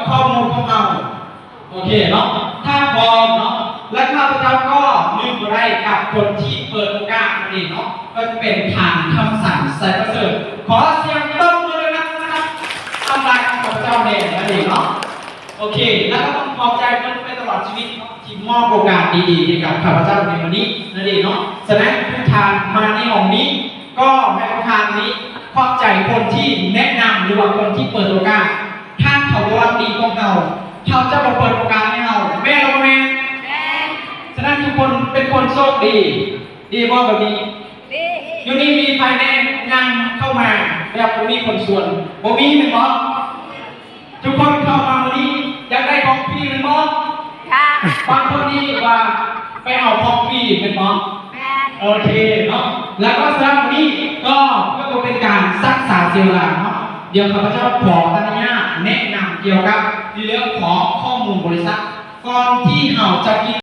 ข้อมูลของเราโอเคเนาะถ้าพร้อมเนาะและข้าพเจ้าก็ลืมบ่ได้กับคนที่เปิดโอกาสนั่นเองเนาะก็จะเป็นทางคำสั่งใส่ประเสริฐขอเสียงตบมือนะครับทำลายข้าพเจ้าเองนั่นเองเนาะโอเคแล้วก็ต้องขอบใจมันไปตลอดชีวิตที่มอบโอกาสดีๆให้กับข้าพเจ้าในวันนี้นั่นเองเนาะฉะนั้นทุกทางมาในห้องนี้ก็ในทางนี้ขอบใจคนที่แนะนำหรือว่าคนที่เปิดโอกาสถ้าเขาว่าดีของเราเขาจะมาเปิดโอกาสให้เราแม่เราแม่ฉะนั้นทุกคนเป็นคนโชคดีดีว่าแบบนี้อยู่นี่มีภายในงานเข้ามาแบบมีคนส่วนบ่มีเป็นบอทุกคนเข้ามาวันนี้อยากได้ของฟรีเป็นบอบางคนนี่ว่าไปเอาของฟรีเป็นบอโอเคเนาะแล้วก็สำหรับวันนี้ก็เพื่อเป็นการรักษาเซลล์เนาะเดี๋ยวข้าพเจ้าขออนุญาตแนะนำเกี่ยวกับเรื่องของข้อมูลบริษัทก่อนที่เราจะ